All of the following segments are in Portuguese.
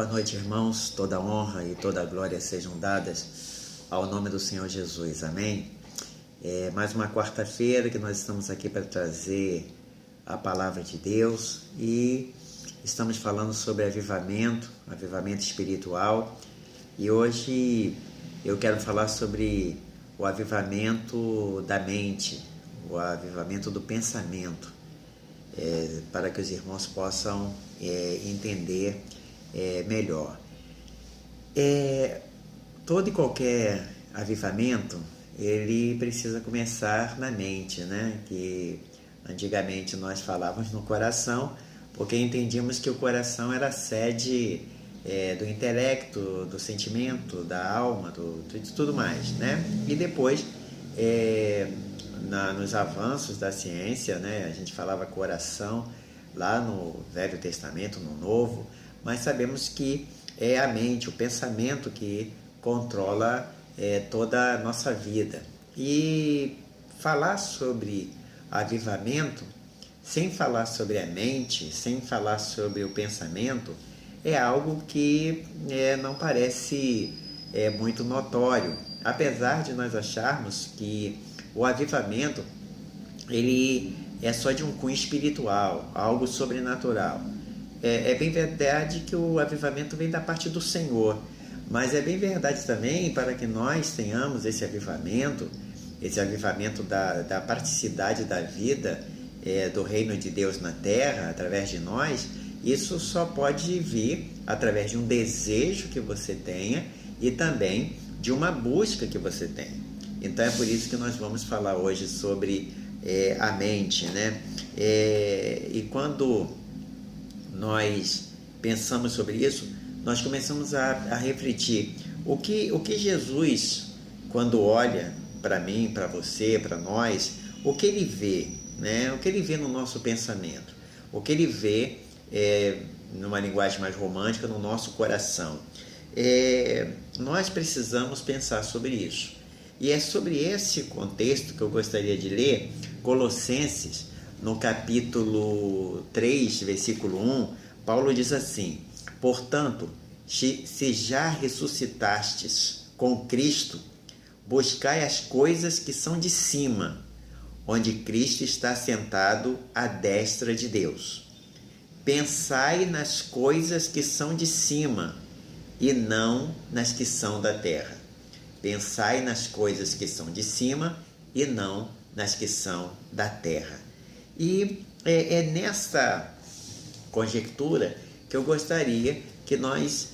noite, irmãos. Toda honra e toda glória sejam dadas ao nome do Senhor Jesus. Amém? Mais uma quarta-feira que nós estamos aqui para trazer a palavra de Deus e estamos falando sobre avivamento espiritual. E hoje eu quero falar sobre o avivamento da mente, o avivamento do pensamento, para que os irmãos possam entender melhor. Todo e qualquer avivamento, ele precisa começar na mente, né? Que antigamente nós falávamos no coração, porque entendíamos que o coração era a sede do intelecto, do sentimento, da alma, de tudo mais, né? E depois, nos avanços da ciência, né? A gente falava coração lá no Velho Testamento, no Novo, mas sabemos que é a mente, o pensamento que controla toda a nossa vida. E falar sobre avivamento, sem falar sobre a mente, sem falar sobre o pensamento, é algo que não parece muito notório, apesar de nós acharmos que o avivamento ele é só de um cunho espiritual, algo sobrenatural. É bem verdade que o avivamento vem da parte do Senhor, mas é bem verdade também para que nós tenhamos esse avivamento da praticidade da vida do reino de Deus na terra, através de nós. Isso só pode vir através de um desejo que você tenha e também de uma busca que você tenha. Então é por isso que nós vamos falar hoje sobre a mente, né? E quando nós pensamos sobre isso, nós começamos a refletir o que Jesus, quando olha para mim, para você, para nós, o que ele vê, né? O que ele vê no nosso pensamento, o que ele vê numa linguagem mais romântica, no nosso coração. Nós precisamos pensar sobre isso. E é sobre esse contexto que eu gostaria de ler Colossenses, no capítulo 3, versículo 1, Paulo diz assim: portanto, se já ressuscitastes com Cristo, buscai as coisas que são de cima, onde Cristo está sentado à destra de Deus. Pensai nas coisas que são de cima e não nas que são da terra. Pensai nas coisas que são de cima e não nas que são da terra. E é nessa conjectura que eu gostaria que nós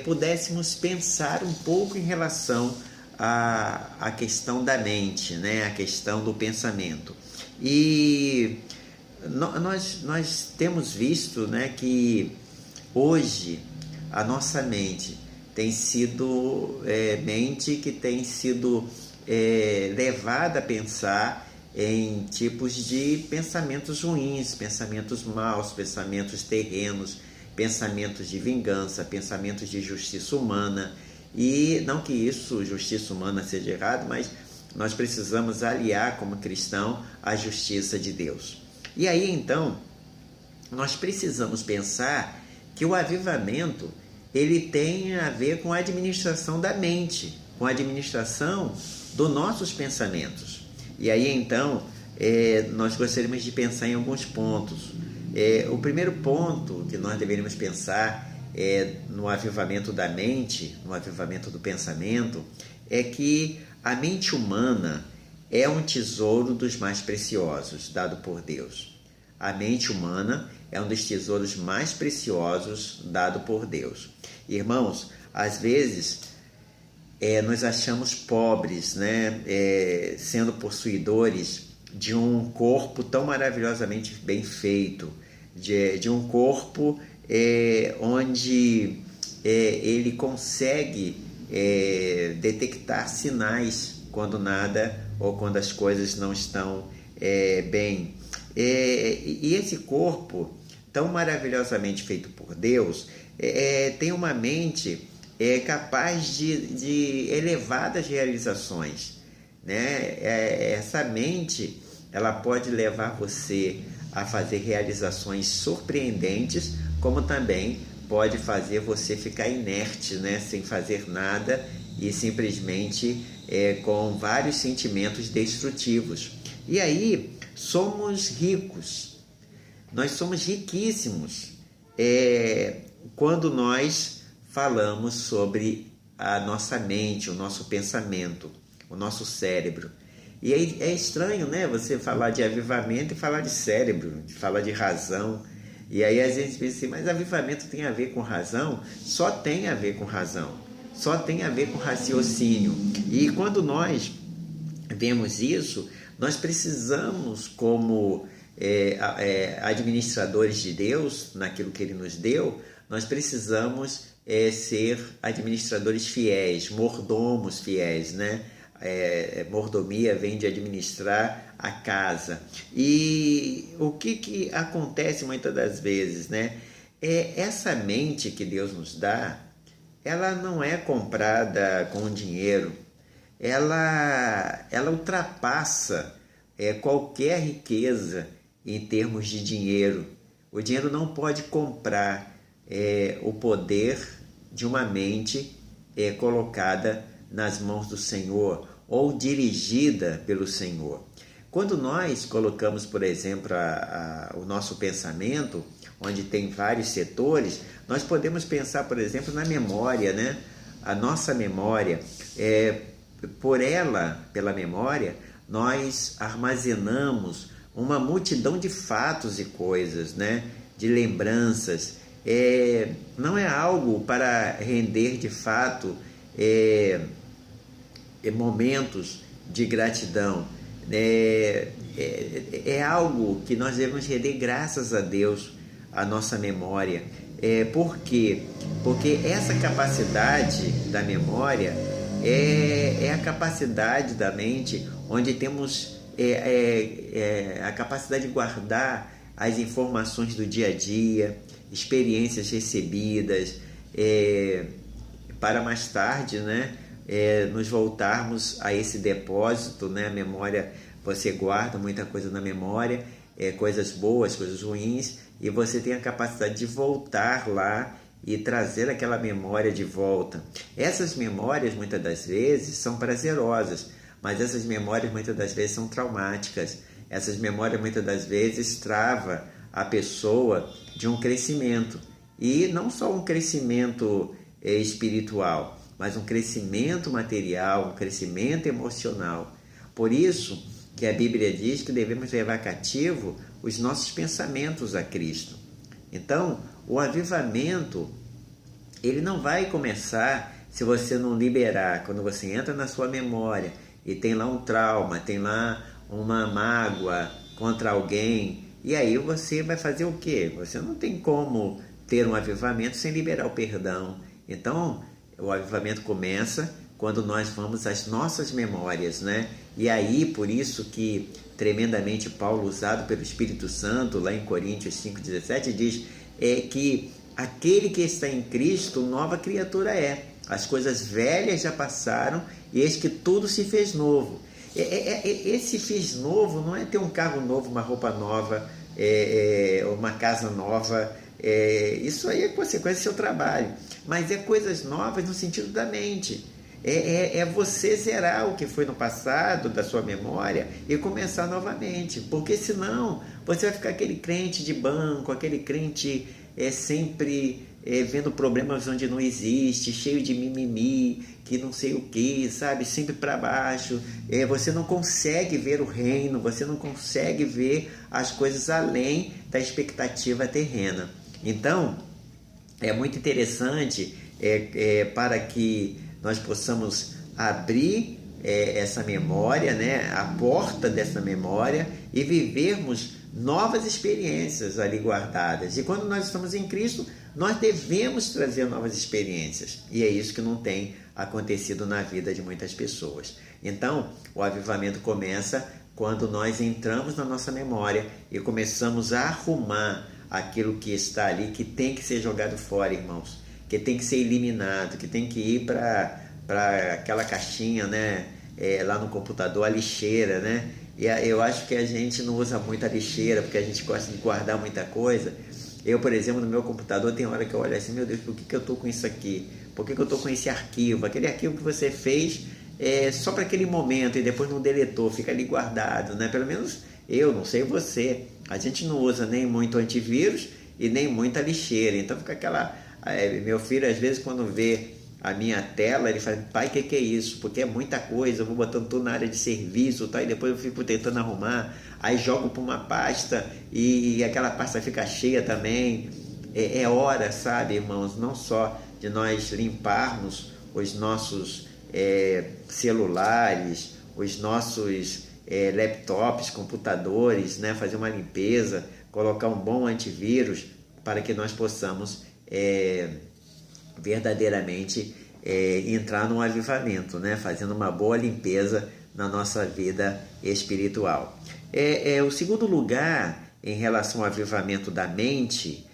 pudéssemos pensar um pouco em relação à questão da mente, né? A questão do pensamento. E nós temos visto, né, que hoje a nossa mente tem sido mente que tem sido levada a pensar em tipos de pensamentos ruins, pensamentos maus, pensamentos terrenos, pensamentos de vingança, pensamentos de justiça humana. E não que isso, justiça humana, seja errado, mas nós precisamos aliar como cristão a justiça de Deus. E aí então, nós precisamos pensar que o avivamento ele tem a ver com a administração da mente, com a administração dos nossos pensamentos. E aí então, nós gostaríamos de pensar em alguns pontos. O primeiro ponto que nós deveríamos pensar no avivamento da mente, no avivamento do pensamento, é que a mente humana é um tesouro dos mais preciosos, dado por Deus. A mente humana é um dos tesouros mais preciosos dado por Deus. Irmãos, às vezes nós achamos pobres, né? Sendo possuidores de um corpo tão maravilhosamente bem feito, de um corpo onde ele consegue detectar sinais quando nada ou quando as coisas não estão bem. E esse corpo tão maravilhosamente feito por Deus tem uma mente capaz de elevadas realizações, né? Essa mente ela pode levar você a fazer realizações surpreendentes, como também pode fazer você ficar inerte, né? Sem fazer nada e simplesmente com vários sentimentos destrutivos. E aí somos ricos, nós somos riquíssimos quando nós falamos sobre a nossa mente, o nosso pensamento, o nosso cérebro. E aí é estranho, né? Você falar de avivamento e falar de cérebro, falar de razão. E aí a gente pensa assim, mas avivamento tem a ver com razão? Só tem a ver com razão, só tem a ver com raciocínio. E quando nós vemos isso, nós precisamos, como administradores de Deus, naquilo que Ele nos deu, nós precisamos ser administradores fiéis, mordomos fiéis, né? Mordomia vem de administrar a casa. E o que acontece muitas das vezes, né? Essa mente que Deus nos dá, ela não é comprada com dinheiro, ela ultrapassa qualquer riqueza em termos de dinheiro. O dinheiro não pode comprar o poder de uma mente colocada nas mãos do Senhor ou dirigida pelo Senhor. Quando nós colocamos, por exemplo, o nosso pensamento, onde tem vários setores, nós podemos pensar, por exemplo, na memória, né? A nossa memória, pela memória, nós armazenamos uma multidão de fatos e coisas, né? De lembranças. Não é algo para render de fato momentos de gratidão. É algo que nós devemos render graças a Deus, a nossa memória. Por quê? Porque essa capacidade da memória é a capacidade da mente onde temos a capacidade de guardar as informações do dia a dia, experiências recebidas, para mais tarde, né, nos voltarmos a esse depósito, né? A memória, você guarda muita coisa na memória, coisas boas, coisas ruins, e você tem a capacidade de voltar lá e trazer aquela memória de volta. Essas memórias muitas das vezes são prazerosas, mas essas memórias muitas das vezes são traumáticas. Essas memórias muitas das vezes travam a pessoa de um crescimento, e não só um crescimento espiritual, mas um crescimento material, um crescimento emocional. Por isso que a Bíblia diz que devemos levar cativo os nossos pensamentos a Cristo. Então, o avivamento, ele não vai começar se você não liberar. Quando você entra na sua memória e tem lá um trauma, tem lá uma mágoa contra alguém, e aí você vai fazer o quê? Você não tem como ter um avivamento sem liberar o perdão. Então, o avivamento começa quando nós vamos às nossas memórias, né? E aí, por isso que tremendamente Paulo, usado pelo Espírito Santo, lá em Coríntios 5,17, diz que aquele que está em Cristo, nova criatura é. As coisas velhas já passaram e eis que tudo se fez novo. Esse fez novo não é ter um carro novo, uma roupa nova, uma casa nova. Isso aí é consequência do seu trabalho, mas é coisas novas no sentido da mente. É você zerar o que foi no passado da sua memória e começar novamente, porque senão você vai ficar aquele crente de banco, aquele crente sempre vendo problemas onde não existe, cheio de mimimi, que não sei o que, sabe, sempre para baixo. Você não consegue ver o reino, você não consegue ver as coisas além da expectativa terrena. Então, é muito interessante para que nós possamos abrir essa memória, né, a porta dessa memória, e vivermos novas experiências ali guardadas. E quando nós estamos em Cristo, nós devemos trazer novas experiências. E é isso que não tem acontecido na vida de muitas pessoas. Então, o avivamento começa quando nós entramos na nossa memória e começamos a arrumar aquilo que está ali, que tem que ser jogado fora, irmãos, que tem que ser eliminado, que tem que ir para aquela caixinha, né, lá no computador, a lixeira, né? E eu acho que a gente não usa muito a lixeira porque a gente gosta de guardar muita coisa, Eu, por exemplo, no meu computador tem hora que eu olho assim, meu Deus, por que eu estou com isso aqui? Por que eu estou com esse arquivo? Aquele arquivo que você fez só para aquele momento e depois não deletou, fica ali guardado, né? Pelo menos eu, não sei você, a gente não usa nem muito antivírus e nem muita lixeira, então fica aquela... meu filho, às vezes, quando vê a minha tela, ele fala, pai, o que é isso? Porque é muita coisa, eu vou botando tudo na área de serviço, tá? E depois eu fico tentando arrumar, aí jogo para uma pasta e aquela pasta fica cheia também. É hora, sabe, irmãos, não só de nós limparmos os nossos celulares, os nossos laptops, computadores, né? Fazer uma limpeza, colocar um bom antivírus para que nós possamos verdadeiramente entrar num avivamento, né? Fazendo uma boa limpeza na nossa vida espiritual. O segundo lugar em relação ao avivamento da mente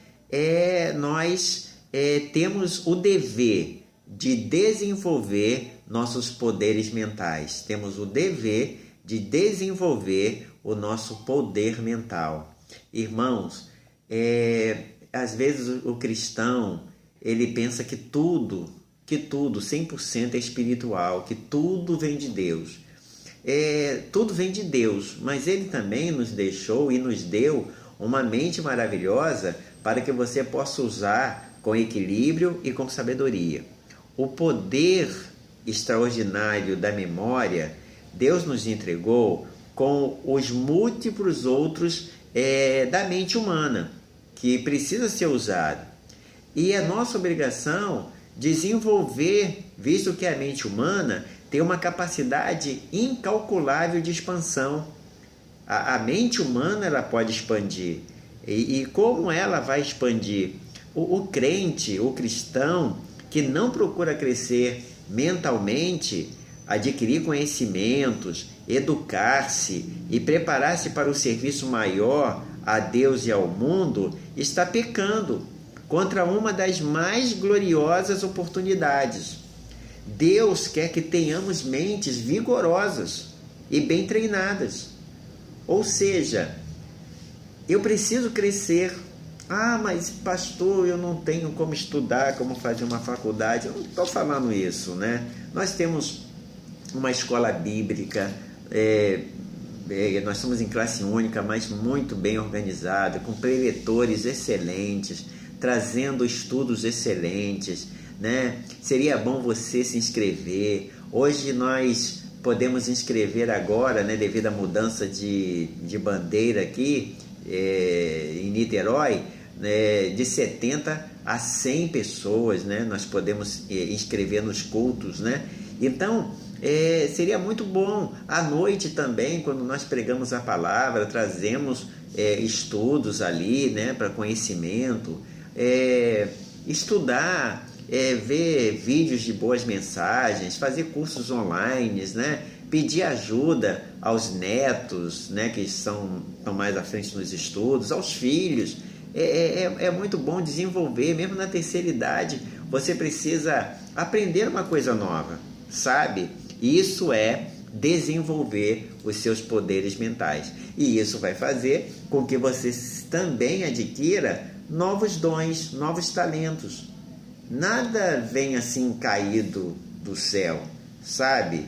nós temos o dever de desenvolver nossos poderes mentais. Temos o dever de desenvolver o nosso poder mental. Irmãos, às vezes o cristão ele pensa que tudo, 100% é espiritual, que tudo vem de Deus. Tudo vem de Deus, mas Ele também nos deixou e nos deu uma mente maravilhosa para que você possa usar com equilíbrio e com sabedoria. O poder extraordinário da memória, Deus nos entregou com os múltiplos outros da mente humana, que precisa ser usado. E é nossa obrigação desenvolver, visto que a mente humana tem uma capacidade incalculável de expansão. A mente humana ela pode expandir. E como ela vai expandir? O crente, o cristão, que não procura crescer mentalmente, adquirir conhecimentos, educar-se e preparar-se para o serviço maior a Deus e ao mundo, está pecando contra uma das mais gloriosas oportunidades. Deus quer que tenhamos mentes vigorosas e bem treinadas. Ou seja, eu preciso crescer. Mas pastor, eu não tenho como estudar, como fazer uma faculdade. Eu não estou falando isso, né? Nós temos uma escola bíblica, nós somos em classe única, mas muito bem organizada, com preletores excelentes, trazendo estudos excelentes, né? Seria bom você se inscrever. Hoje nós podemos inscrever agora, né, devido à mudança de bandeira aqui em Niterói, né, de 70 a 100 pessoas, né? Nós podemos inscrever nos cultos, né? Então, seria muito bom à noite também, quando nós pregamos a palavra, trazemos estudos ali, né, para conhecimento, estudar, ver vídeos de boas mensagens, fazer cursos online, né? Pedir ajuda aos netos, né, que estão mais à frente nos estudos, aos filhos. É muito bom desenvolver, mesmo na terceira idade, você precisa aprender uma coisa nova, sabe? Isso é desenvolver os seus poderes mentais. E isso vai fazer com que você também adquira novos dons, novos talentos. Nada vem assim caído do céu, sabe?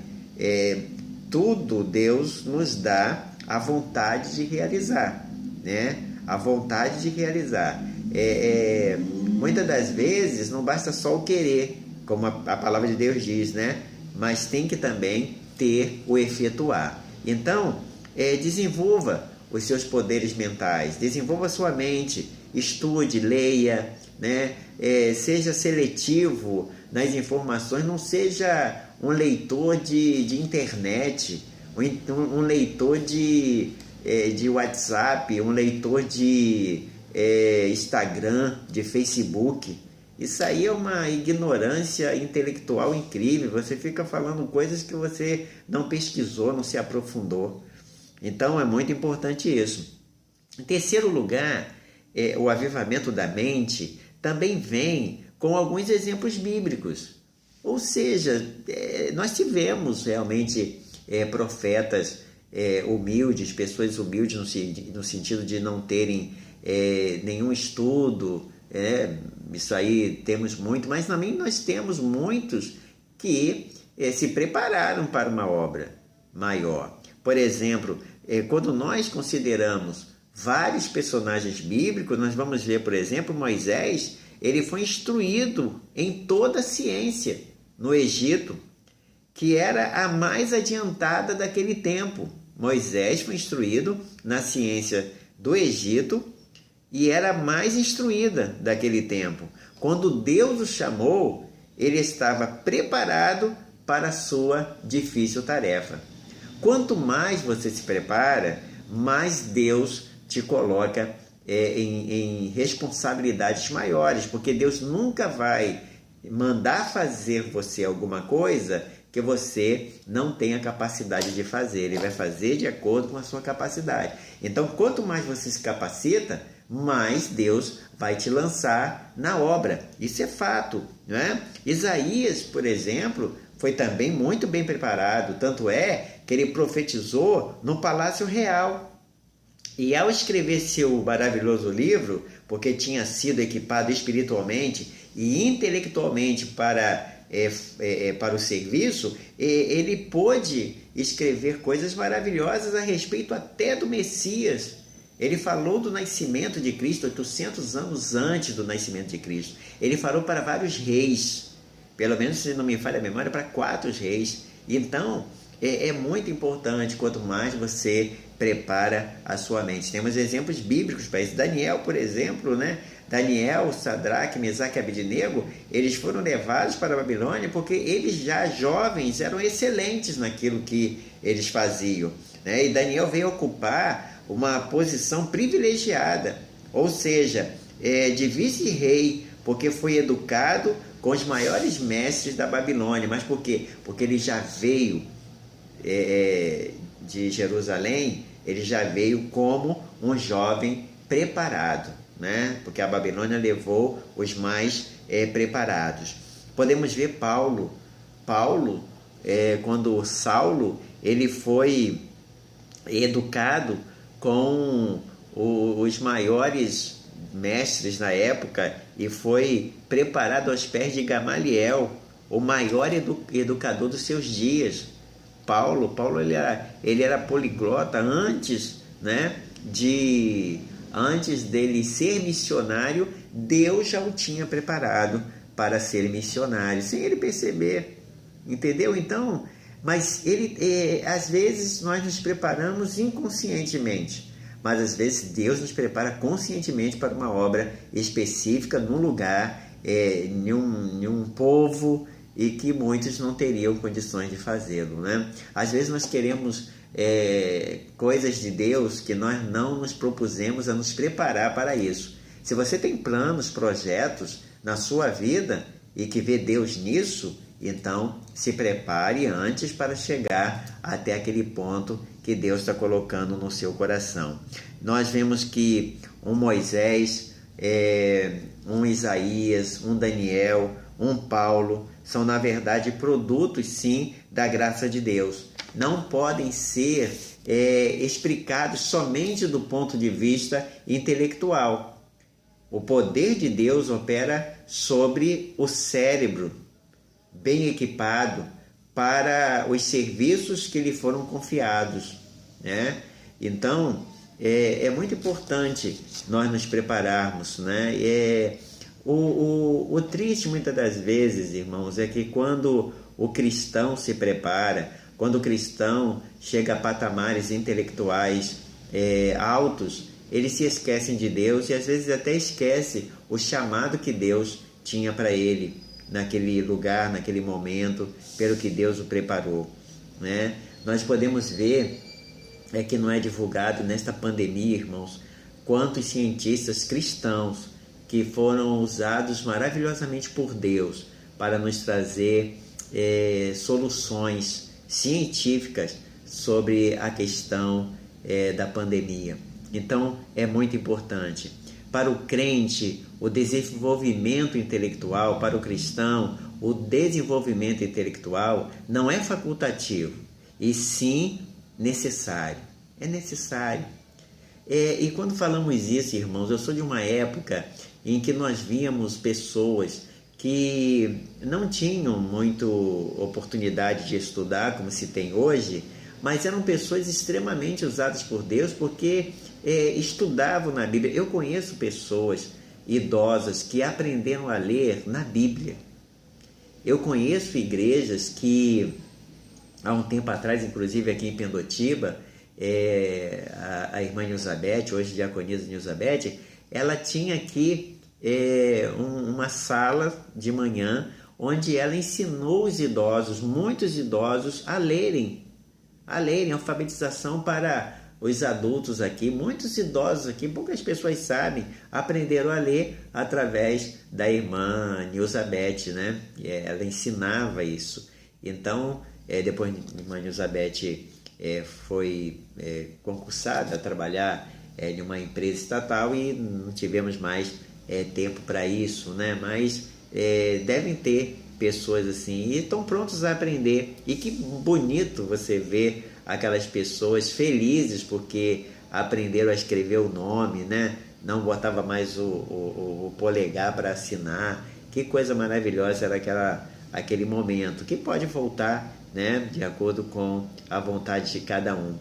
Tudo Deus nos dá a vontade de realizar, né? A vontade de realizar. Muitas das vezes não basta só o querer, como a palavra de Deus diz, né? Mas tem que também ter o efetuar. Então, desenvolva os seus poderes mentais, desenvolva a sua mente, estude, leia, né? Seja seletivo nas informações, não seja um leitor de internet, um leitor de WhatsApp, um leitor de Instagram, de Facebook. Isso aí é uma ignorância intelectual incrível. Você fica falando coisas que você não pesquisou, não se aprofundou. Então é muito importante isso. Em terceiro lugar, o avivamento da mente também vem com alguns exemplos bíblicos. Ou seja, nós tivemos realmente profetas humildes, pessoas humildes no sentido de não terem nenhum estudo. Isso aí temos muito, mas também nós temos muitos que se prepararam para uma obra maior. Por exemplo, quando nós consideramos vários personagens bíblicos, nós vamos ver, por exemplo, Moisés. Ele foi instruído em toda a ciência no Egito, que era a mais adiantada daquele tempo. Moisés foi instruído na ciência do Egito e era a mais instruída daquele tempo. Quando Deus o chamou, ele estava preparado para a sua difícil tarefa. Quanto mais você se prepara, mais Deus te coloca em responsabilidades maiores, porque Deus nunca vai mandar fazer você alguma coisa que você não tenha capacidade de fazer. Ele vai fazer de acordo com a sua capacidade. Então, quanto mais você se capacita, mais Deus vai te lançar na obra. Isso é fato, não é? Isaías, por exemplo, foi também muito bem preparado, tanto é que ele profetizou no Palácio Real. E ao escrever seu maravilhoso livro, porque tinha sido equipado espiritualmente e intelectualmente para o serviço, ele pôde escrever coisas maravilhosas a respeito até do Messias. Ele falou do nascimento de Cristo 800 anos antes do nascimento de Cristo. Ele falou para vários reis, pelo menos, se não me falha a memória, para 4 reis. Então, é muito importante quanto mais você prepara a sua mente. Temos exemplos bíblicos para isso. Daniel, por exemplo, né? Daniel, Sadraque, Mesaque e Abednego, eles foram levados para a Babilônia porque eles já jovens eram excelentes naquilo que eles faziam, né? E Daniel veio ocupar uma posição privilegiada, ou seja, de vice-rei, porque foi educado com os maiores mestres da Babilônia. Mas por quê? Porque ele já veio de Jerusalém, ele já veio como um jovem preparado, né? Porque a Babilônia levou os mais preparados. Podemos ver Paulo, quando Saulo, ele foi educado com os maiores mestres na época e foi preparado aos pés de Gamaliel, o maior educador dos seus dias. Paulo ele era poliglota antes, né, antes dele ser missionário. Deus já o tinha preparado para ser missionário, sem ele perceber, entendeu? Então, mas às vezes nós nos preparamos inconscientemente, mas às vezes Deus nos prepara conscientemente para uma obra específica, num lugar, em um povo, e que muitos não teriam condições de fazê-lo, né? Às vezes nós queremos coisas de Deus que nós não nos propusemos a nos preparar para isso. Se você tem planos, projetos na sua vida e que vê Deus nisso, então se prepare antes para chegar até aquele ponto que Deus está colocando no seu coração. Nós vemos que um Moisés, um Isaías, um Daniel, um Paulo, são na verdade produtos sim da graça de Deus. Não podem ser explicados somente do ponto de vista intelectual. O poder de Deus opera sobre o cérebro, bem equipado para os serviços que lhe foram confiados, né? Então, é muito importante nós nos prepararmos, né? O triste, muitas das vezes, irmãos, é que quando o cristão se prepara, quando o cristão chega a patamares intelectuais altos, eles se esquecem de Deus e às vezes até esquece o chamado que Deus tinha para ele naquele lugar, naquele momento, pelo que Deus o preparou, né? Nós podemos ver que não é divulgado nesta pandemia, irmãos, quantos cientistas cristãos que foram usados maravilhosamente por Deus para nos trazer soluções científicas sobre a questão da pandemia. Então, é muito importante. Para o crente, o desenvolvimento intelectual, para o cristão, o desenvolvimento intelectual não é facultativo, e sim necessário. É necessário. E quando falamos isso, irmãos, eu sou de uma época em que nós víamos pessoas que não tinham muito oportunidade de estudar, como se tem hoje, mas eram pessoas extremamente usadas por Deus, porque estudavam na Bíblia. Eu conheço pessoas idosas que aprenderam a ler na Bíblia. Eu conheço igrejas que, há um tempo atrás, inclusive aqui em Pendotiba, a irmã Nilzabete, hoje diaconisa Nilzabete, ela tinha aqui uma sala de manhã onde ela ensinou os idosos, muitos idosos, a lerem, alfabetização para os adultos aqui. Muitos idosos aqui, poucas pessoas sabem, aprenderam a ler através da irmã Nilzabete, né? Ela ensinava isso. Então, depois a irmã Nilzabete foi concursada a trabalhar em uma empresa estatal e não tivemos mais tempo para isso, né? Mas devem ter pessoas assim e estão prontos a aprender. E que bonito você ver aquelas pessoas felizes porque aprenderam a escrever o nome, né? Não botava mais o polegar para assinar. Que coisa maravilhosa era aquele momento, que pode voltar, né, de acordo com a vontade de cada um.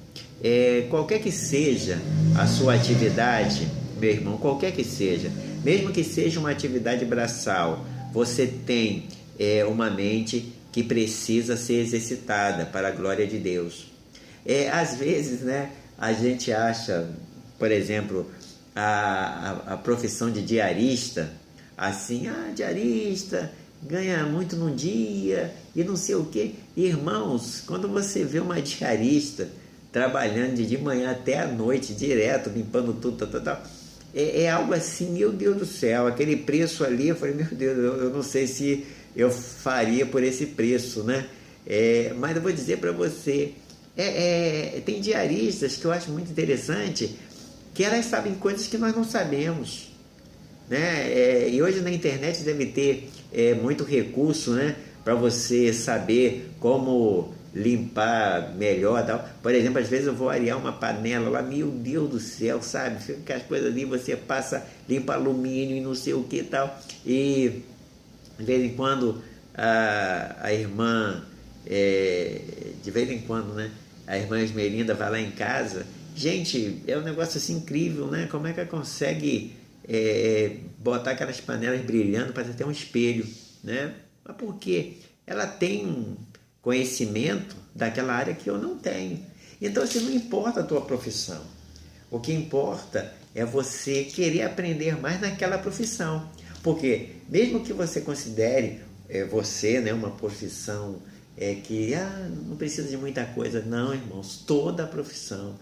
Qualquer que seja a sua atividade, meu irmão, qualquer que seja, mesmo que seja uma atividade braçal, você tem uma mente que precisa ser exercitada para a glória de Deus. Às vezes, né, a gente acha, por exemplo, a profissão de diarista, assim, diarista ganha muito num dia e não sei o quê. Irmãos, quando você vê uma diarista trabalhando de manhã até a noite, direto, limpando tudo, é algo assim, meu Deus do céu, aquele preço ali, eu falei, meu Deus, eu não sei se eu faria por esse preço, né? Mas eu vou dizer para você, tem diaristas que eu acho muito interessante, que elas sabem coisas que nós não sabemos, né? E hoje na internet deve ter muito recurso, né, para você saber como limpar melhor, tal. Por exemplo, às vezes eu vou arear uma panela lá, meu Deus do céu, sabe? Fica as coisas ali, você passa, limpa alumínio e não sei o que tal. E de vez em quando a irmã, de vez em quando, né, a irmã Esmeralda vai lá em casa. Gente, é um negócio assim incrível, né? Como é que ela consegue botar aquelas panelas brilhando, parece até um espelho, né? Mas por quê? Ela tem um conhecimento daquela área que eu não tenho. Então, assim, não importa a tua profissão. O que importa é você querer aprender mais naquela profissão. Porque mesmo que você considere você, né, uma profissão que não precisa de muita coisa, não, irmãos, toda a profissão,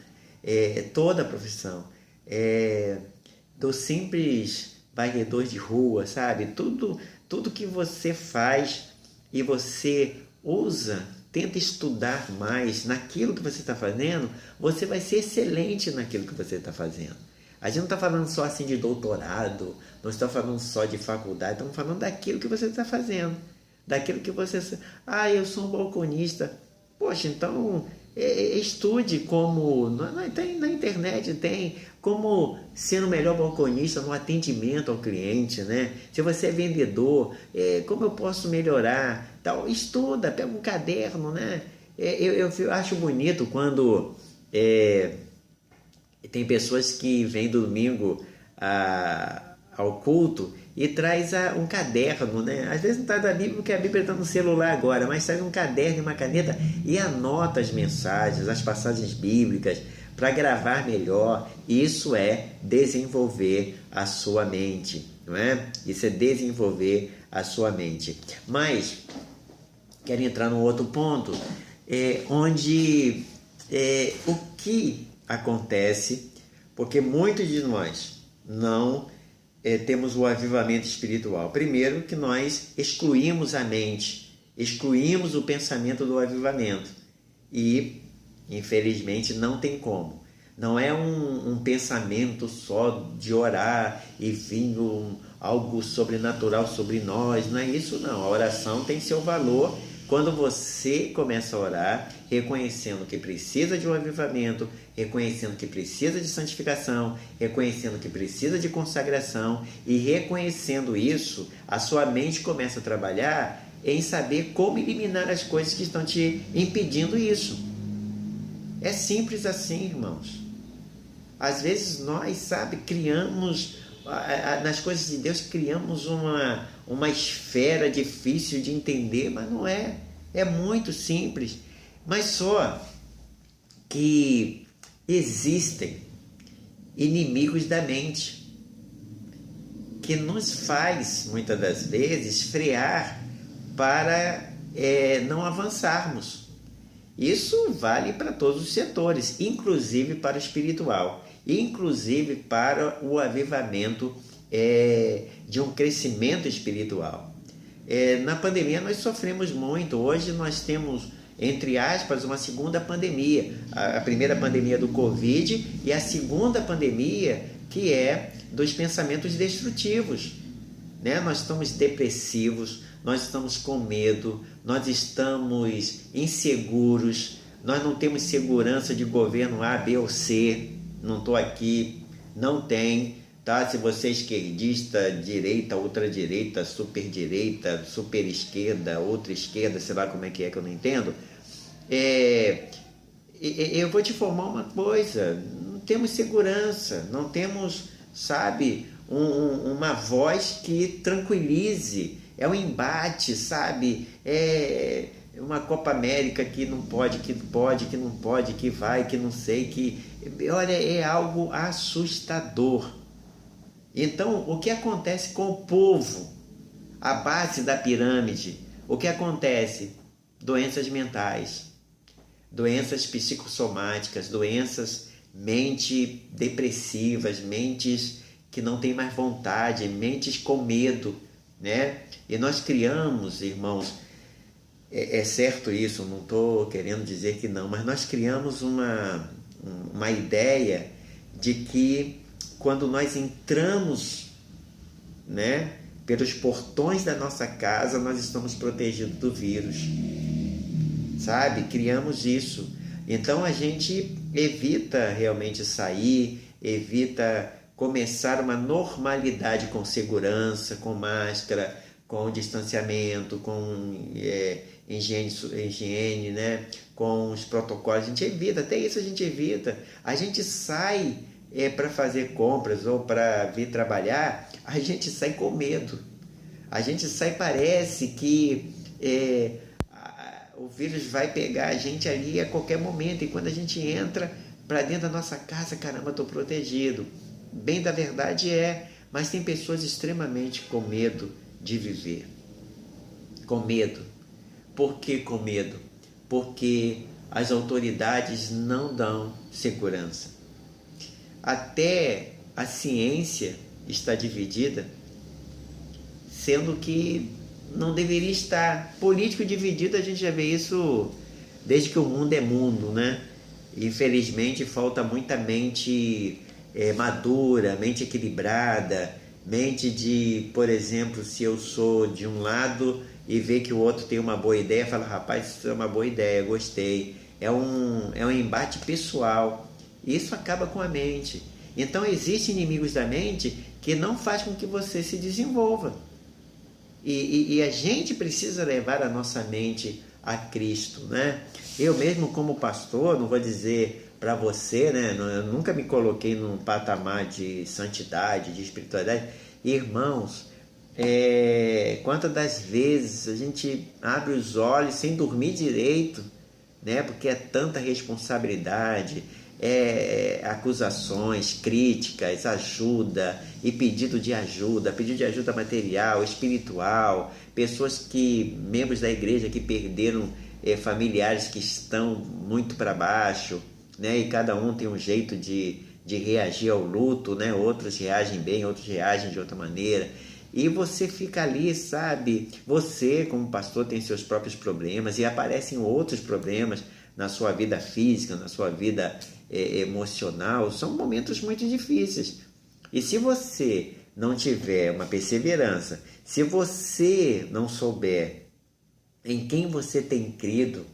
do simples varredor de rua, sabe? Tudo que você faz e você tenta estudar mais naquilo que você está fazendo, você vai ser excelente naquilo que você está fazendo. A gente não está falando só assim de doutorado, não está falando só de faculdade, estamos falando daquilo que você está fazendo, daquilo que você... eu sou um balconista. Poxa, então estude como... Na internet tem como ser o melhor balconista no atendimento ao cliente, né? Se você é vendedor, como eu posso melhorar? Tal, estuda, pega um caderno, né? Eu acho bonito quando tem pessoas que vêm domingo ao culto e traz um caderno, né? Às vezes não está da Bíblia, porque a Bíblia está no celular agora, mas traz um caderno e uma caneta e anota as mensagens, as passagens bíblicas, para gravar melhor. Isso é desenvolver a sua mente, não é? Isso é desenvolver a sua mente. Mas quero entrar num outro ponto, onde o que acontece, porque muitos de nós não temos o avivamento espiritual. Primeiro, que nós excluímos a mente, excluímos o pensamento do avivamento e, infelizmente, não tem como. Não é um pensamento só de orar e vir algo sobrenatural sobre nós, não é isso não. A oração tem seu valor quando você começa a orar, reconhecendo que precisa de um avivamento, reconhecendo que precisa de santificação, reconhecendo que precisa de consagração, e reconhecendo isso, a sua mente começa a trabalhar em saber como eliminar as coisas que estão te impedindo isso. É simples assim, irmãos. Às vezes nós, criamos, nas coisas de Deus, criamos uma esfera difícil de entender, mas não é. É muito simples. Mas só que existem inimigos da mente que nos faz, muitas das vezes, frear para não avançarmos. Isso vale para todos os setores, inclusive para o espiritual, inclusive para o avivamento de um crescimento espiritual. Na pandemia nós sofremos muito. Hoje nós temos, entre aspas, uma segunda pandemia. A primeira pandemia do Covid e a segunda pandemia, que é dos pensamentos destrutivos. Nós estamos depressivos, nós estamos com medo, nós estamos inseguros, nós não temos segurança de governo A, B ou C. Não estou aqui, não tem, tá? Se você é esquerdista, direita, ultradireita, superdireita, super esquerda, outra esquerda, sei lá como é que eu não entendo. Eu vou te informar uma coisa: não temos segurança, não temos, uma voz que tranquilize. É um embate, é uma Copa América que não pode, que pode, que não pode, que vai, que não sei, que... Olha, é algo assustador. Então, o que acontece com o povo? A base da pirâmide. O que acontece? Doenças mentais, doenças psicossomáticas, doenças mente depressivas, mentes que não têm mais vontade, mentes com medo, E nós criamos, irmãos, é certo isso, não estou querendo dizer que não, mas nós criamos uma ideia de que quando nós entramos, pelos portões da nossa casa, nós estamos protegidos do vírus, Criamos isso. Então a gente evita realmente sair, evita começar uma normalidade com segurança, com máscara, com distanciamento, com higiene, com os protocolos. A gente evita, até isso a gente evita. A gente sai para fazer compras ou para vir trabalhar, a gente sai com medo. A gente sai, parece que o vírus vai pegar a gente ali a qualquer momento, e quando a gente entra para dentro da nossa casa, caramba, estou protegido. Bem da verdade mas tem pessoas extremamente com medo de viver. Com medo. Por que com medo? Porque as autoridades não dão segurança. Até a ciência está dividida, sendo que não deveria estar. Político dividido, a gente já vê isso desde que o mundo é mundo, Infelizmente falta muita mente madura, mente equilibrada, mente de, por exemplo, se eu sou de um lado e ver que o outro tem uma boa ideia, fala, rapaz, isso é uma boa ideia, gostei. É um embate pessoal. Isso acaba com a mente. Então existem inimigos da mente que não faz com que você se desenvolva. E a gente precisa levar a nossa mente a Cristo, Eu mesmo como pastor, não vou dizer para você, eu nunca me coloquei num patamar de santidade, de espiritualidade. Irmãos, quantas das vezes a gente abre os olhos sem dormir direito, porque é tanta responsabilidade, acusações, críticas, ajuda e pedido de ajuda material, espiritual, pessoas membros da igreja que perderam familiares que estão muito para baixo, e cada um tem um jeito de reagir ao luto, Outros reagem bem, outros reagem de outra maneira. E você fica ali, Você, como pastor, tem seus próprios problemas e aparecem outros problemas na sua vida física, na sua vida emocional. São momentos muito difíceis. E se você não tiver uma perseverança, se você não souber em quem você tem crido,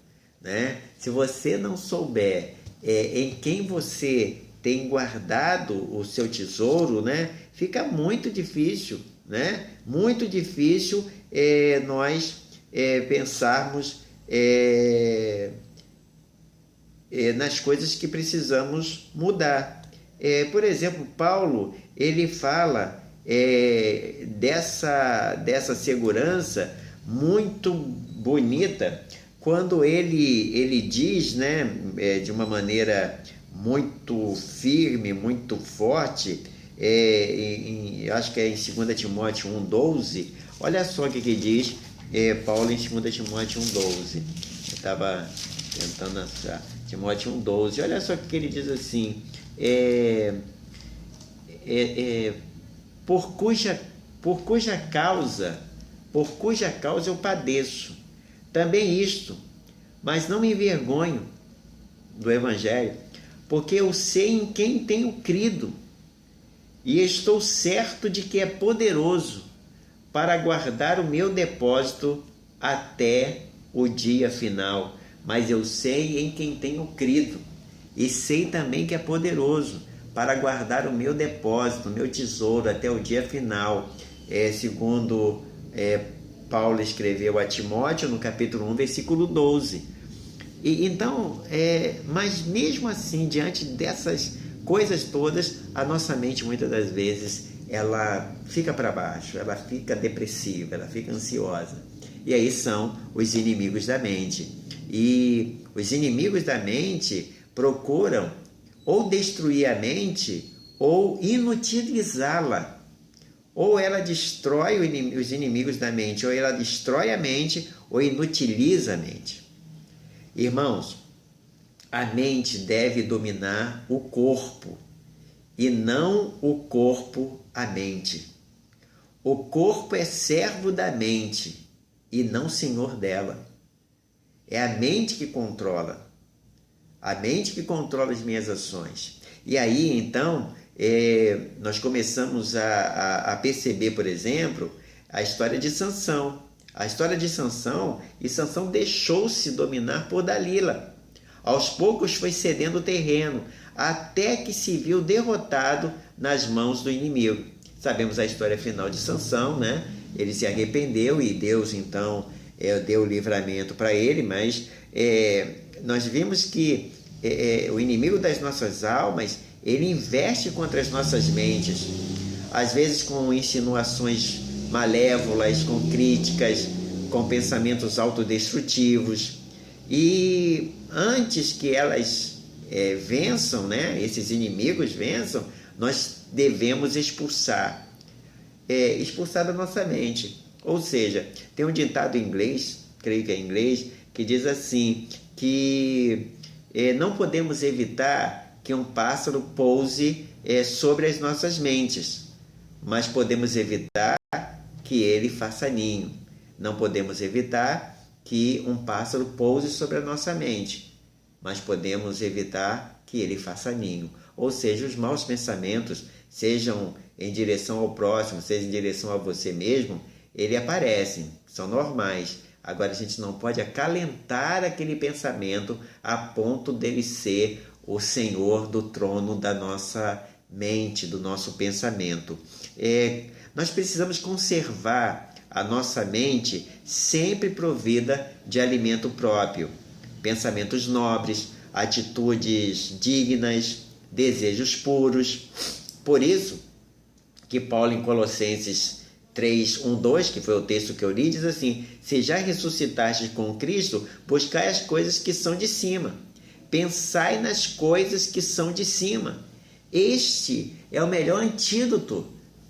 né? Se você não souber em quem você tem guardado o seu tesouro, né? Fica muito difícil, né? Muito difícil nós pensarmos nas coisas que precisamos mudar. Por exemplo, Paulo, ele fala dessa segurança muito bonita quando ele diz, né, de uma maneira muito firme, muito forte, acho que é em 2 Timóteo 1,12, olha só o que diz Paulo em 2 Timóteo 1,12. Eu estava tentando achar. Timóteo 1,12, olha só o que ele diz assim, por cuja causa eu padeço, também isto, mas não me envergonho do Evangelho, porque eu sei em quem tenho crido, e estou certo de que é poderoso para guardar o meu depósito até o dia final. Mas eu sei em quem tenho crido, e sei também que é poderoso para guardar o meu depósito, o meu tesouro até o dia final. Segundo Paulo escreveu a Timóteo no capítulo 1, versículo 12. Então, mas mesmo assim, diante dessas coisas todas, a nossa mente muitas das vezes ela fica para baixo, ela fica depressiva, ela fica ansiosa. E aí são os inimigos da mente. E os inimigos da mente procuram ou destruir a mente ou inutilizá-la. Ou ela destrói os inimigos da mente, ou ela destrói a mente ou inutiliza a mente. Irmãos, a mente deve dominar o corpo e não o corpo a mente. O corpo é servo da mente e não senhor dela. É a mente que controla. A mente que controla as minhas ações. E aí, então, nós começamos a perceber, por exemplo, a história de Sansão. A história de Sansão, e Sansão deixou-se dominar por Dalila. Aos poucos foi cedendo terreno, até que se viu derrotado nas mãos do inimigo. Sabemos a história final de Sansão, né? Ele se arrependeu e Deus, então, deu o livramento para ele, mas nós vimos que o inimigo das nossas almas, ele investe contra as nossas mentes, às vezes com insinuações malévolas, com críticas, com pensamentos autodestrutivos, e antes que elas vençam, né, esses inimigos vençam, nós devemos expulsar da nossa mente. Ou seja, tem um ditado em inglês, creio que é em inglês, que diz assim, que não podemos evitar que um pássaro pouse sobre as nossas mentes, mas podemos evitar que ele faça ninho. Não podemos evitar que um pássaro pouse sobre a nossa mente, mas podemos evitar que ele faça ninho. Ou seja, os maus pensamentos, sejam em direção ao próximo, seja em direção a você mesmo, eles aparecem, são normais. Agora, a gente não pode acalentar aquele pensamento a ponto dele ser o senhor do trono da nossa mente, do nosso pensamento. Nós precisamos conservar a nossa mente sempre provida de alimento próprio, pensamentos nobres, atitudes dignas, desejos puros. Por isso que Paulo, em Colossenses 3, 1, 2, que foi o texto que eu li, diz assim: se já ressuscitastes com Cristo, buscai as coisas que são de cima, pensai nas coisas que são de cima. Este é o melhor antídoto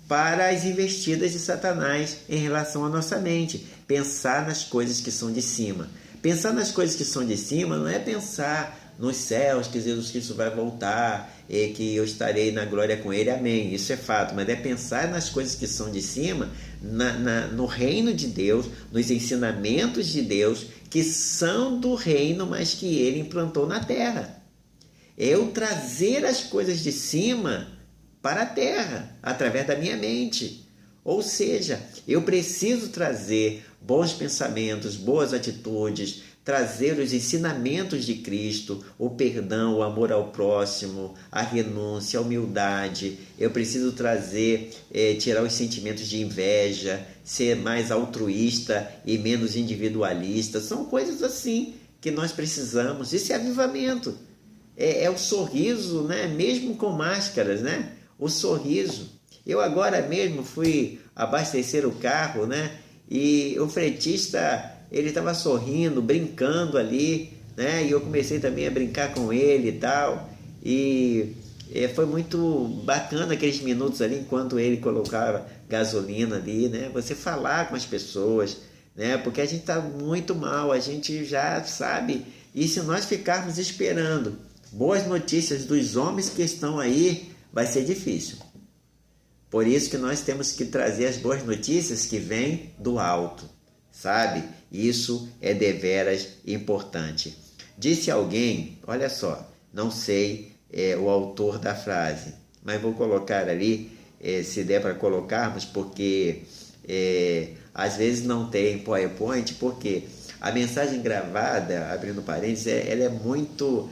para as investidas de Satanás em relação à nossa mente. Pensar nas coisas que são de cima. Pensar nas coisas que são de cima não é pensar nos céus, que Jesus Cristo vai voltar e que eu estarei na glória com Ele, amém. Isso é fato, mas é pensar nas coisas que são de cima, no reino de Deus, nos ensinamentos de Deus, que são do reino, mas que Ele implantou na terra. É eu trazer as coisas de cima para a terra, através da minha mente. Ou seja, eu preciso trazer bons pensamentos, boas atitudes, trazer os ensinamentos de Cristo, o perdão, o amor ao próximo, a renúncia, a humildade. Eu preciso trazer, tirar os sentimentos de inveja, ser mais altruísta e menos individualista. São coisas assim que nós precisamos. Isso é avivamento. É o sorriso, né? Mesmo com máscaras, né? O sorriso. Eu agora mesmo fui abastecer o carro, né? E o frentista, ele estava sorrindo, brincando ali, né? E eu comecei também a brincar com ele e tal. E foi muito bacana aqueles minutos ali, enquanto ele colocava gasolina ali, né? Você falar com as pessoas, né? Porque a gente está muito mal, a gente já sabe. E se nós ficarmos esperando boas notícias dos homens que estão aí, vai ser difícil. Por isso que nós temos que trazer as boas notícias que vêm do alto, sabe? Isso é deveras importante. Disse alguém, olha só, não sei o autor da frase, mas vou colocar ali, se der para colocarmos, porque às vezes não tem PowerPoint, porque a mensagem gravada, abrindo parênteses, ela é muito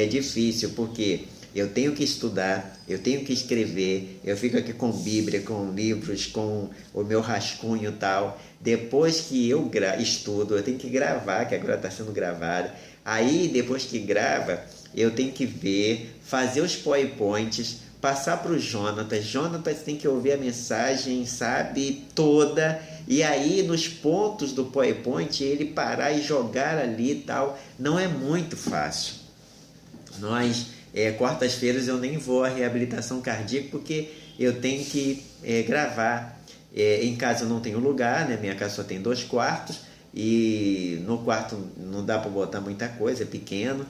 difícil, porque eu tenho que estudar, eu tenho que escrever, eu fico aqui com Bíblia, com livros, com o meu rascunho e tal. Depois que eu estudo, eu tenho que gravar, que agora está sendo gravado. Aí, depois que grava, eu tenho que ver, fazer os PowerPoints, passar para o Jonatas. Jonatas tem que ouvir a mensagem, sabe, toda. E aí, nos pontos do PowerPoint, ele parar e jogar ali e tal. Não é muito fácil. Nós... quartas-feiras eu nem vou à reabilitação cardíaca porque eu tenho que gravar. Em casa eu não tenho lugar, né? Minha casa só tem 2 quartos e no quarto não dá para botar muita coisa, é pequeno.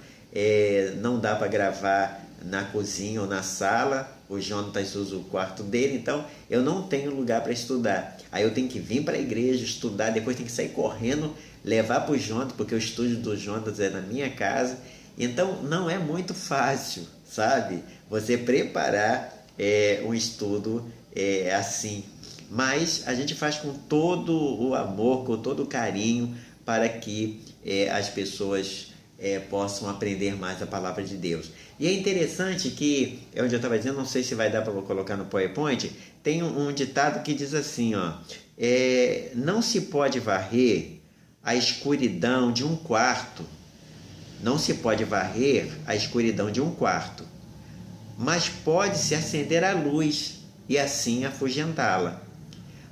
Não dá para gravar na cozinha ou na sala. O Jonatas usa o quarto dele, então eu não tenho lugar para estudar. Aí eu tenho que vir para a igreja, estudar, depois tenho que sair correndo, levar para o Jonatas, porque o estúdio do Jonatas é na minha casa. Então, não é muito fácil, sabe? Você preparar um estudo assim. Mas a gente faz com todo o amor, com todo o carinho, para que as pessoas possam aprender mais a palavra de Deus. E é interessante que, onde eu estava dizendo, não sei se vai dar para colocar no PowerPoint, tem um ditado que diz assim, ó, não se pode varrer a escuridão de um quarto. Não se pode varrer a escuridão de um quarto, mas pode-se acender a luz e assim afugentá-la.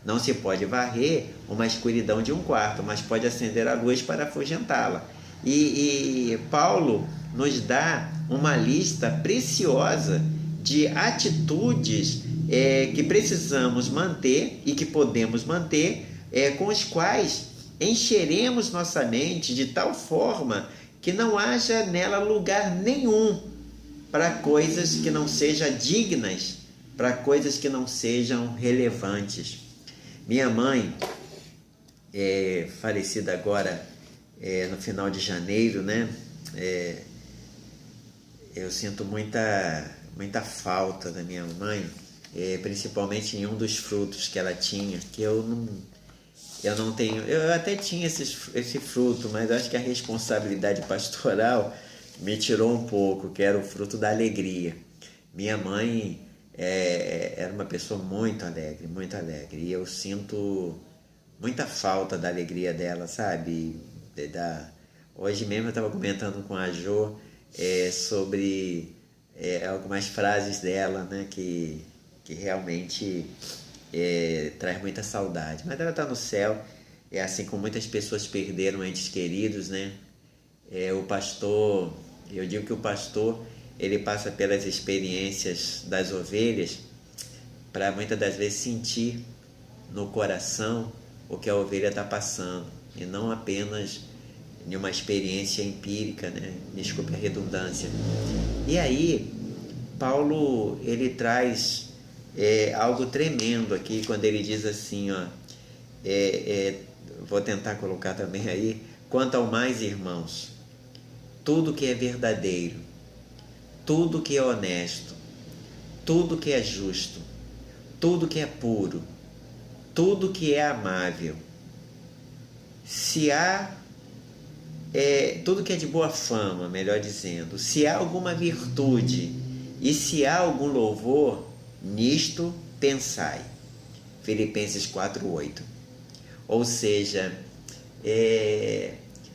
Não se pode varrer uma escuridão de um quarto, mas pode acender a luz para afugentá-la. E Paulo nos dá uma lista preciosa de atitudes que precisamos manter e que podemos manter, com os quais encheremos nossa mente de tal forma que não haja nela lugar nenhum para coisas que não sejam dignas, para coisas que não sejam relevantes. Minha mãe, falecida agora no final de janeiro, né? Eu sinto muita falta da minha mãe, principalmente em um dos frutos que ela tinha, que eu não tenho. Eu até tinha esse fruto, mas acho que a responsabilidade pastoral me tirou um pouco, que era o fruto da alegria. Minha mãe era uma pessoa muito alegre, e eu sinto muita falta da alegria dela, sabe? Hoje mesmo eu estava comentando com a Jo sobre algumas frases dela, né, que realmente traz muita saudade. Mas ela está no céu, assim como muitas pessoas perderam entes queridos, né? O pastor, eu digo que o pastor, ele passa pelas experiências das ovelhas para muitas das vezes sentir no coração o que a ovelha está passando, e não apenas em uma experiência empírica, né? Desculpe a redundância. E aí, Paulo, ele traz algo tremendo aqui, quando ele diz assim, ó, vou tentar colocar também aí, quanto ao mais, irmãos, tudo que é verdadeiro, tudo que é honesto, tudo que é justo, tudo que é puro, tudo que é amável, se há tudo que é de boa fama, melhor dizendo, se há alguma virtude e se há algum louvor, nisto pensai. Filipenses 4:8. Ou seja,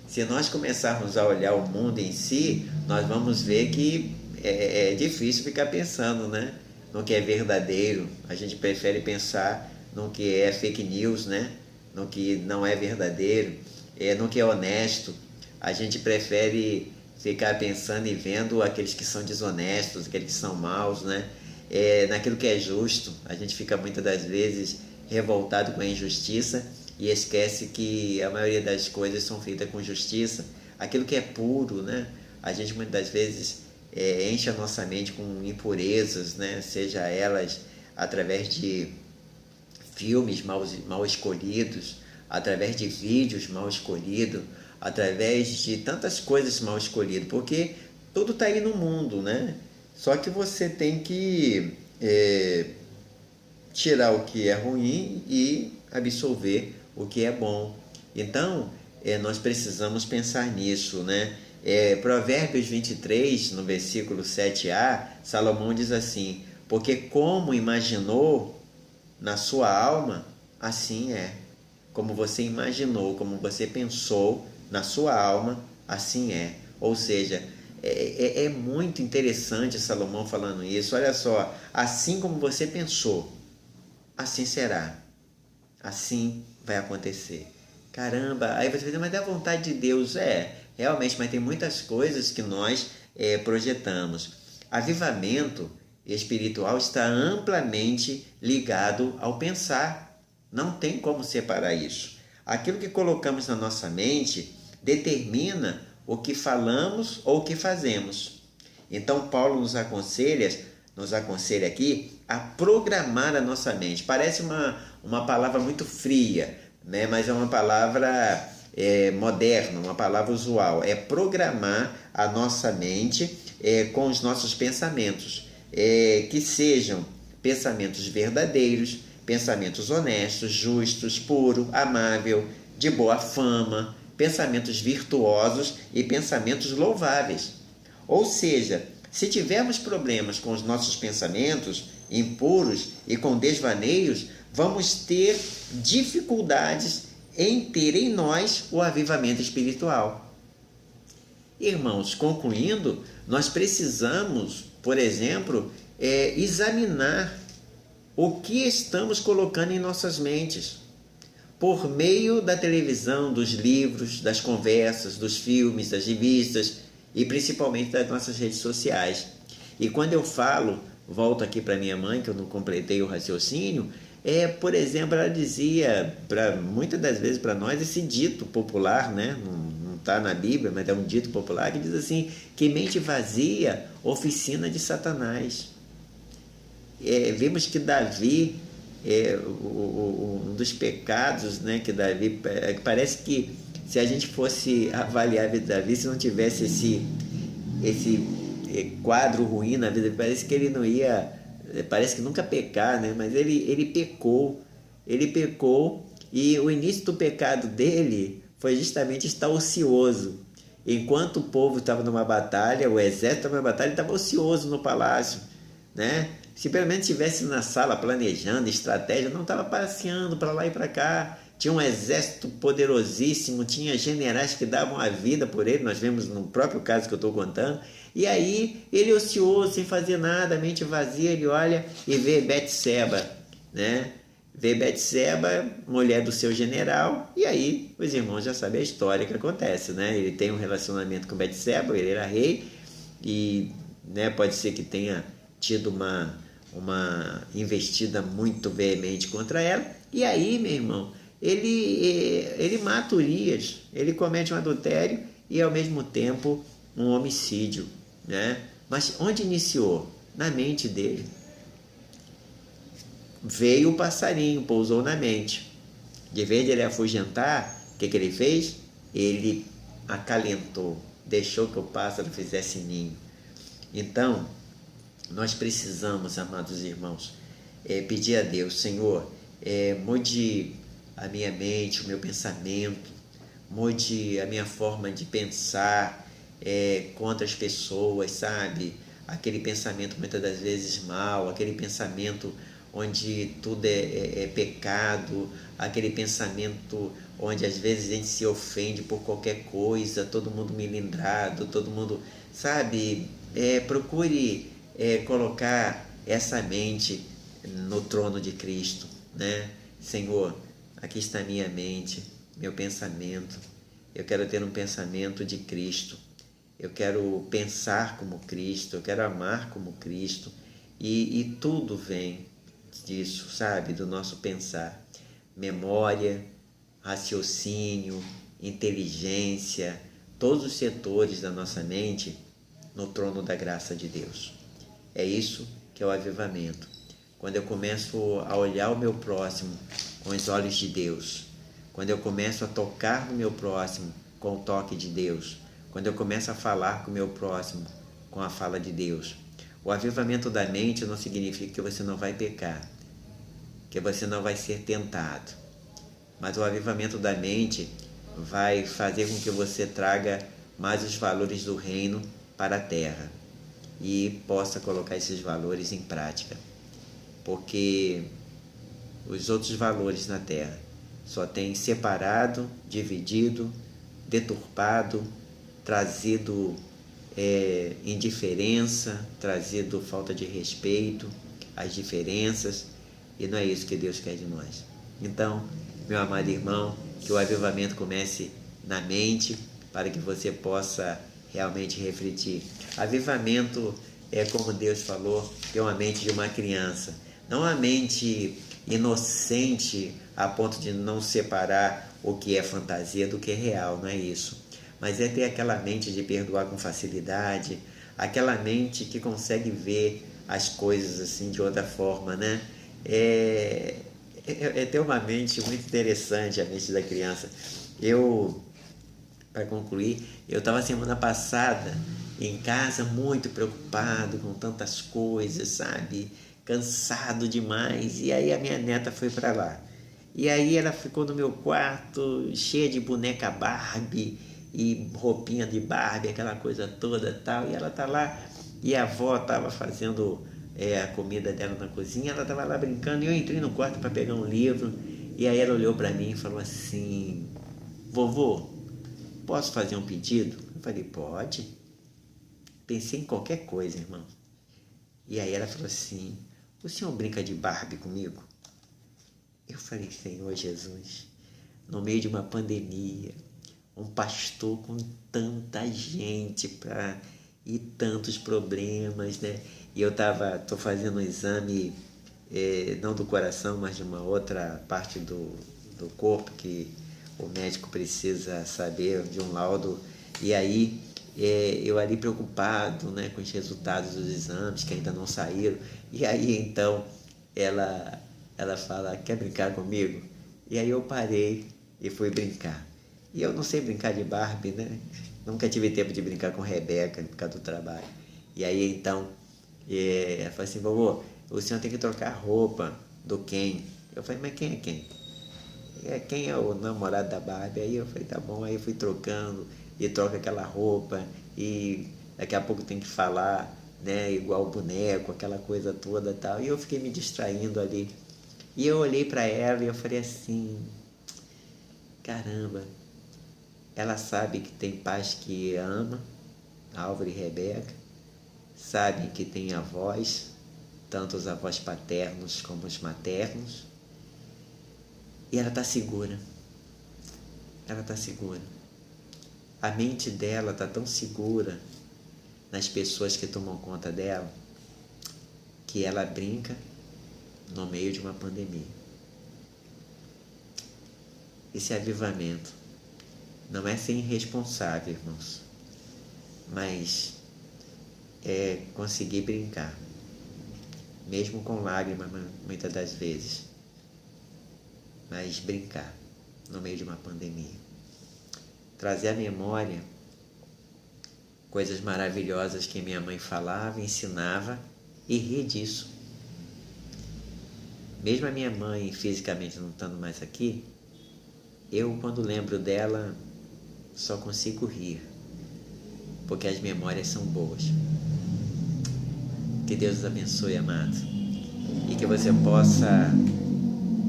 se nós começarmos a olhar o mundo em si, nós vamos ver que é difícil ficar pensando, né, no que é verdadeiro. A gente prefere pensar no que é fake news, né, no que não é verdadeiro, no que é honesto. A gente prefere ficar pensando e vendo aqueles que são desonestos, aqueles que são maus, né? Naquilo que é justo. A gente fica muitas das vezes revoltado com a injustiça e esquece que a maioria das coisas são feitas com justiça. Aquilo que é puro, né? A gente muitas das vezes enche a nossa mente com impurezas, né? Seja elas através de filmes mal escolhidos, através de vídeos mal escolhidos, através de tantas coisas mal escolhidas, porque tudo está aí no mundo, né? Só que você tem que tirar o que é ruim e absorver o que é bom. Então, nós precisamos pensar nisso, né? Provérbios 23, no versículo 7a, Salomão diz assim: porque como imaginou na sua alma, assim é. Como você imaginou, como você pensou na sua alma, assim é. Ou seja, é muito interessante Salomão falando isso. Olha só, assim como você pensou, assim será. Assim vai acontecer. Caramba, aí você vai dizer, mas é a vontade de Deus. Realmente, mas tem muitas coisas que nós projetamos. Avivamento espiritual está amplamente ligado ao pensar. Não tem como separar isso. Aquilo que colocamos na nossa mente determina o que falamos ou o que fazemos. Então, Paulo nos aconselha aqui a programar a nossa mente. Parece uma palavra muito fria, né? Mas é uma palavra moderna, uma palavra usual. É programar a nossa mente com os nossos pensamentos, que sejam pensamentos verdadeiros, pensamentos honestos, justos, puro, amável, de boa fama, pensamentos virtuosos e pensamentos louváveis. Ou seja, se tivermos problemas com os nossos pensamentos impuros e com desvaneios, vamos ter dificuldades em ter em nós o avivamento espiritual. Irmãos, concluindo, nós precisamos, por exemplo, examinar o que estamos colocando em nossas mentes, por meio da televisão, dos livros, das conversas, dos filmes, das revistas e principalmente das nossas redes sociais. E quando eu falo, volto aqui para minha mãe, que eu não completei o raciocínio, por exemplo, ela dizia, muitas das vezes para nós, esse dito popular, né? Não está na Bíblia, mas é um dito popular que diz assim, que mente vazia, oficina de Satanás. Vimos que Davi, um dos pecados, né, que Davi, parece que se a gente fosse avaliar a vida de Davi, se não tivesse esse quadro ruim na vida, parece que ele não ia, parece que nunca pecar, né? Mas ele pecou e o início do pecado dele foi justamente estar ocioso. Enquanto o povo estava numa batalha, o exército estava numa batalha, ele estava ocioso no palácio, né? Se pelo menos estivesse na sala planejando estratégia, não estava passeando para lá e para cá. Tinha um exército poderosíssimo, tinha generais que davam a vida por ele, nós vemos no próprio caso que eu estou contando. E aí, ele ocioso, sem fazer nada, mente vazia, ele olha e vê Betseba, né? Vê Betseba, mulher do seu general, e aí os irmãos já sabem a história que acontece, né? Ele tem um relacionamento com Betseba, ele era rei, e né, pode ser que tenha tido uma investida muito veemente contra ela, e aí, meu irmão, ele mata Urias, ele comete um adultério e ao mesmo tempo um homicídio, né? Mas onde iniciou? Na mente dele. Veio o passarinho, pousou na mente. De vez de ele afugentar, o que ele fez? Ele acalentou, deixou que o pássaro fizesse ninho. Então, nós precisamos, amados irmãos, pedir a Deus, Senhor, mude a minha mente, o meu pensamento, mude a minha forma de pensar contra as pessoas, sabe? Aquele pensamento muitas das vezes mal, aquele pensamento onde tudo é pecado, aquele pensamento onde às vezes a gente se ofende por qualquer coisa, todo mundo melindrado, todo mundo, sabe? Procure colocar essa mente no trono de Cristo, né? Senhor, aqui está a minha mente, meu pensamento. Eu quero ter um pensamento de Cristo. Eu quero pensar como Cristo, eu quero amar como Cristo. E tudo vem disso, sabe? Do nosso pensar. Memória, raciocínio, inteligência, todos os setores da nossa mente no trono da graça de Deus. É isso que é o avivamento. Quando eu começo a olhar o meu próximo com os olhos de Deus, quando eu começo a tocar no meu próximo com o toque de Deus, quando eu começo a falar com o meu próximo com a fala de Deus. O avivamento da mente não significa que você não vai pecar, que você não vai ser tentado, mas o avivamento da mente vai fazer com que você traga mais os valores do reino para a terra e possa colocar esses valores em prática, porque os outros valores na terra só têm separado, dividido, deturpado, trazido indiferença, trazido falta de respeito às diferenças, e não é isso que Deus quer de nós. Então, meu amado irmão, que o avivamento comece na mente, para que você possa realmente refletir. Avivamento é, como Deus falou, ter uma mente de uma criança, não a mente inocente a ponto de não separar o que é fantasia do que é real, não é isso. Mas é ter aquela mente de perdoar com facilidade, aquela mente que consegue ver as coisas assim de outra forma, né? É ter uma mente muito interessante, a mente da criança. Para concluir, eu estava semana passada em casa muito preocupado com tantas coisas, sabe? Cansado demais. E aí a minha neta foi para lá. E aí ela ficou no meu quarto, cheia de boneca Barbie e roupinha de Barbie, aquela coisa toda tal. E ela tá lá, e a avó estava fazendo a comida dela na cozinha, ela estava lá brincando, e eu entrei no quarto para pegar um livro, e aí ela olhou para mim e falou assim: vovô, posso fazer um pedido? Eu falei: pode. Pensei em qualquer coisa, irmão. E aí ela falou assim: o senhor brinca de Barbie comigo? Eu falei: Senhor Jesus, no meio de uma pandemia, um pastor com tanta gente e tantos problemas, né? E eu tô fazendo um exame, não do coração, mas de uma outra parte do corpo que o médico precisa saber, de um laudo. E aí eu ali preocupado, né, com os resultados dos exames que ainda não saíram. E aí então ela fala: quer brincar comigo? E aí eu parei e fui brincar. E eu não sei brincar de Barbie, né? Nunca tive tempo de brincar com Rebeca por causa do trabalho. E aí então ela falou assim: vovô, o senhor tem que trocar a roupa do Ken. Eu falei: mas quem é quem? Quem é o namorado da Barbie? Aí eu falei: tá bom. Aí eu fui trocando, e troca aquela roupa, e daqui a pouco tem que falar, né, igual o boneco, aquela coisa toda tal. E eu fiquei me distraindo ali. E eu olhei para ela e eu falei assim: caramba, ela sabe que tem pais que ama, Álvaro e Rebeca, sabem que tem avós, tanto os avós paternos como os maternos, e ela está segura. Ela está segura. A mente dela está tão segura nas pessoas que tomam conta dela, que ela brinca no meio de uma pandemia. Esse avivamento não é ser irresponsável, irmãos, mas é conseguir brincar, mesmo com lágrimas muitas das vezes, mas brincar no meio de uma pandemia. Trazer à memória coisas maravilhosas que minha mãe falava, ensinava, e rir disso. Mesmo a minha mãe fisicamente não estando mais aqui, eu, quando lembro dela, só consigo rir, porque as memórias são boas. Que Deus os abençoe, amado, e que você possa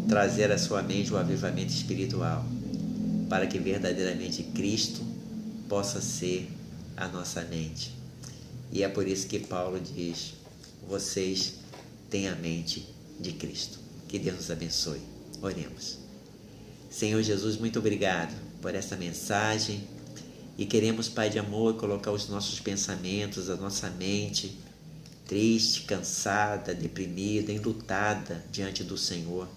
trazer à sua mente o avivamento espiritual, para que verdadeiramente Cristo possa ser a nossa mente. E é por isso que Paulo diz: vocês têm a mente de Cristo. Que Deus nos abençoe. Oremos. Senhor Jesus, muito obrigado por essa mensagem, e queremos, Pai de amor, colocar os nossos pensamentos, a nossa mente triste, cansada, deprimida, enlutada diante do Senhor,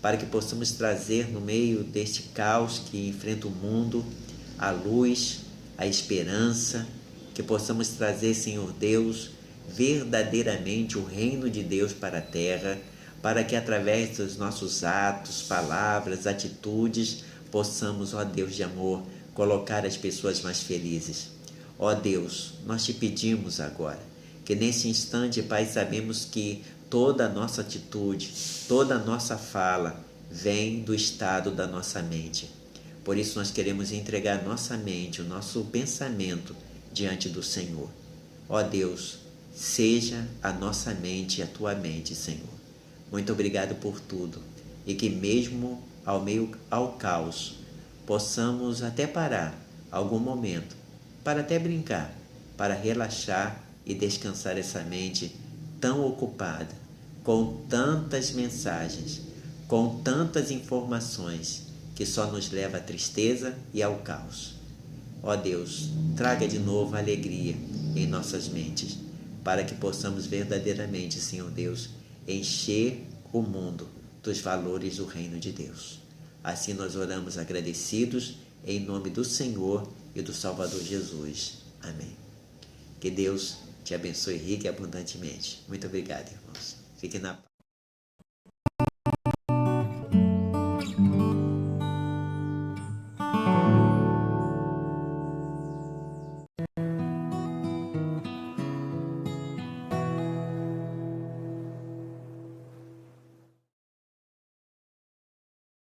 para que possamos trazer no meio deste caos que enfrenta o mundo a luz, a esperança, que possamos trazer, Senhor Deus, verdadeiramente o reino de Deus para a terra, para que através dos nossos atos, palavras, atitudes, possamos, ó Deus de amor, colocar as pessoas mais felizes. Ó Deus, nós te pedimos agora, que nesse instante, Pai, sabemos que toda a nossa atitude, toda a nossa fala vem do estado da nossa mente. Por isso nós queremos entregar nossa mente, o nosso pensamento diante do Senhor. Ó Deus, seja a nossa mente a tua mente, Senhor. Muito obrigado por tudo, e que mesmo ao meio ao caos, possamos até parar algum momento, para até brincar, para relaxar e descansar essa mente tão ocupada, com tantas mensagens, com tantas informações, que só nos leva à tristeza e ao caos. Ó Deus, traga de novo a alegria em nossas mentes, para que possamos verdadeiramente, Senhor Deus, encher o mundo dos valores do reino de Deus. Assim nós oramos agradecidos, em nome do Senhor e do Salvador Jesus. Amém. Que Deus te abençoe rica e abundantemente. Muito obrigado, irmãos. Fiquem na paz.